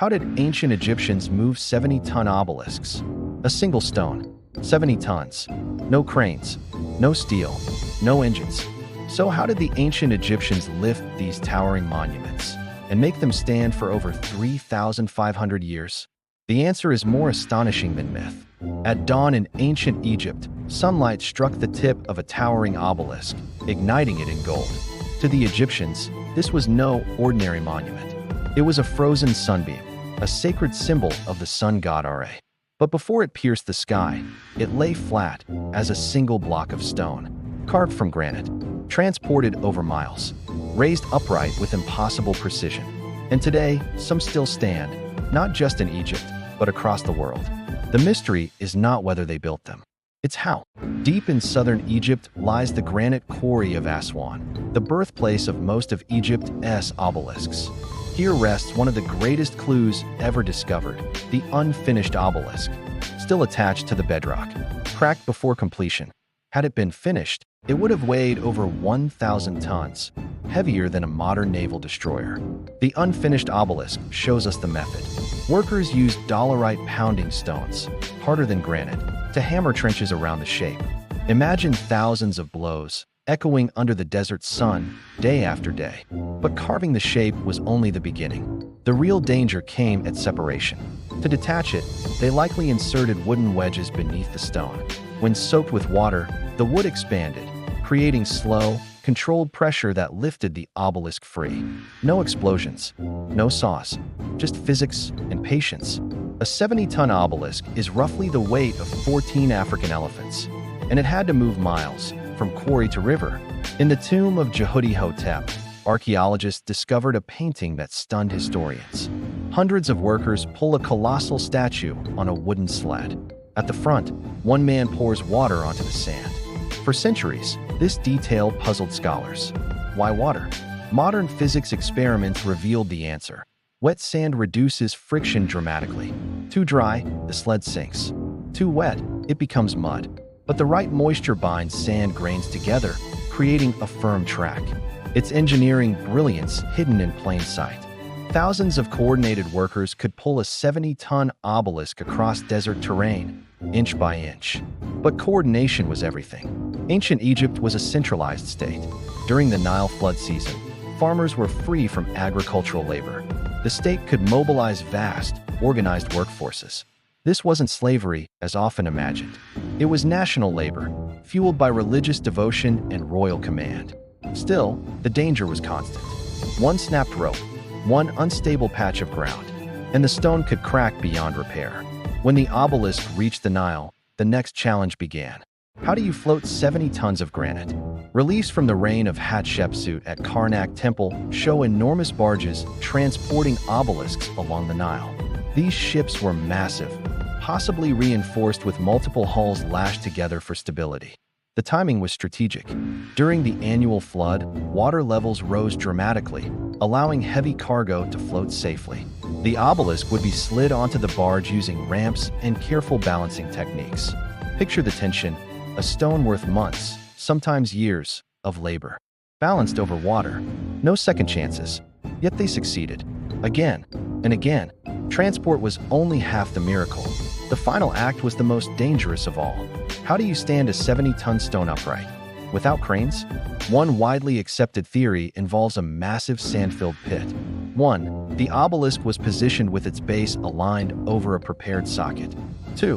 How did ancient Egyptians move 70-ton obelisks? A single stone, 70 tons. No cranes, no steel, no engines. So how did the ancient Egyptians lift these towering monuments and make them stand for over 3,500 years? The answer is more astonishing than myth. At dawn in ancient Egypt, sunlight struck the tip of a towering obelisk, igniting it in gold. To the Egyptians, this was no ordinary monument. It was a frozen sunbeam, a sacred symbol of the sun god Ra. But before it pierced the sky, it lay flat as a single block of stone, carved from granite, transported over miles, raised upright with impossible precision. And today, some still stand, not just in Egypt, but across the world. The mystery is not whether they built them. It's how. Deep in southern Egypt lies the granite quarry of Aswan, the birthplace of most of Egypt's obelisks. Here rests one of the greatest clues ever discovered, the unfinished obelisk, still attached to the bedrock, cracked before completion. Had it been finished, it would have weighed over 1,000 tons, heavier than a modern naval destroyer. The unfinished obelisk shows us the method. Workers used dolerite pounding stones, harder than granite, to hammer trenches around the shape. Imagine thousands of blows, echoing under the desert sun, day after day. But carving the shape was only the beginning. The real danger came at separation. To detach it, they likely inserted wooden wedges beneath the stone. When soaked with water, the wood expanded, creating slow, controlled pressure that lifted the obelisk free. No explosions, no saws, just physics and patience. A 70-ton obelisk is roughly the weight of 14 African elephants, and it had to move miles, from quarry to river. In the tomb of Jehuti-Hotep, archaeologists discovered a painting that stunned historians. Hundreds of workers pull a colossal statue on a wooden sled. At the front, one man pours water onto the sand. For centuries, this detail puzzled scholars. Why water? Modern physics experiments revealed the answer. Wet sand reduces friction dramatically. Too dry, the sled sinks. Too wet, it becomes mud. But the right moisture binds sand grains together, creating a firm track. It's engineering brilliance hidden in plain sight. Thousands of coordinated workers could pull a 70-ton obelisk across desert terrain, inch by inch. But coordination was everything. Ancient Egypt was a centralized state. During the Nile flood season, farmers were free from agricultural labor. The state could mobilize vast, organized workforces. This wasn't slavery, as often imagined. It was national labor, fueled by religious devotion and royal command. Still, the danger was constant. One snapped rope, one unstable patch of ground, and the stone could crack beyond repair. When the obelisk reached the Nile, the next challenge began. How do you float 70 tons of granite? Reliefs from the reign of Hatshepsut at Karnak Temple show enormous barges transporting obelisks along the Nile. These ships were massive, possibly reinforced with multiple hulls lashed together for stability. The timing was strategic. During the annual flood, water levels rose dramatically, allowing heavy cargo to float safely. The obelisk would be slid onto the barge using ramps and careful balancing techniques. Picture the tension, a stone worth months, sometimes years, of labor. Balanced over water, no second chances. Yet they succeeded. Again and again. Transport was only half the miracle. The final act was the most dangerous of all. How do you stand a 70-ton stone upright? Without cranes? One widely accepted theory involves a massive sand-filled pit. 1. The obelisk was positioned with its base aligned over a prepared socket. 2.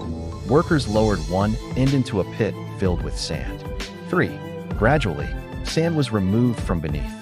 Workers lowered one end into a pit filled with sand. 3. Gradually, sand was removed from beneath.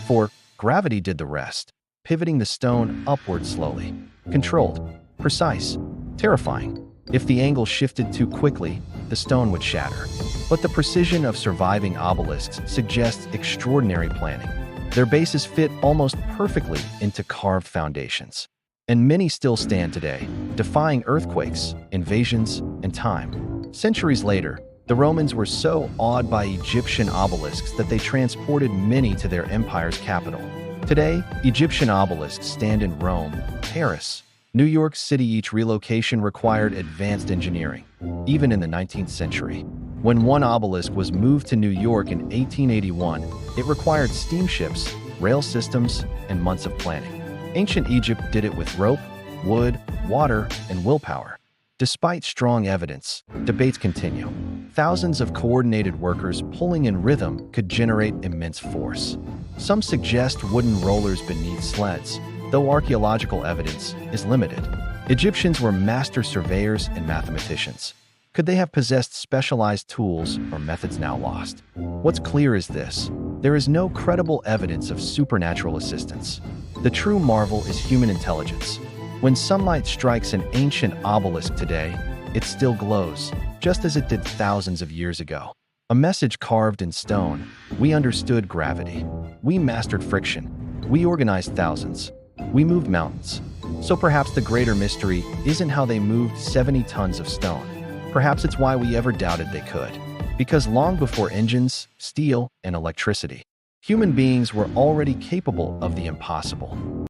4. Gravity did the rest, pivoting the stone upward slowly. Controlled, precise, terrifying. If the angle shifted too quickly, the stone would shatter. But the precision of surviving obelisks suggests extraordinary planning. Their bases fit almost perfectly into carved foundations. And many still stand today, defying earthquakes, invasions, and time. Centuries later, the Romans were so awed by Egyptian obelisks that they transported many to their empire's capital. Today, Egyptian obelisks stand in Rome, Paris, New York City. Each relocation required advanced engineering, even in the 19th century. When one obelisk was moved to New York in 1881, it required steamships, rail systems, and months of planning. Ancient Egypt did it with rope, wood, water, and willpower. Despite strong evidence, debates continue. Thousands of coordinated workers pulling in rhythm could generate immense force. Some suggest wooden rollers beneath sleds, though archaeological evidence is limited. Egyptians were master surveyors and mathematicians. Could they have possessed specialized tools or methods now lost? What's clear is this: there is no credible evidence of supernatural assistance. The true marvel is human intelligence. When sunlight strikes an ancient obelisk today, it still glows, just as it did thousands of years ago. A message carved in stone: we understood gravity. We mastered friction. We organized thousands. We moved mountains. So perhaps the greater mystery isn't how they moved 70 tons of stone. Perhaps it's why we ever doubted they could. Because long before engines, steel, and electricity, human beings were already capable of the impossible.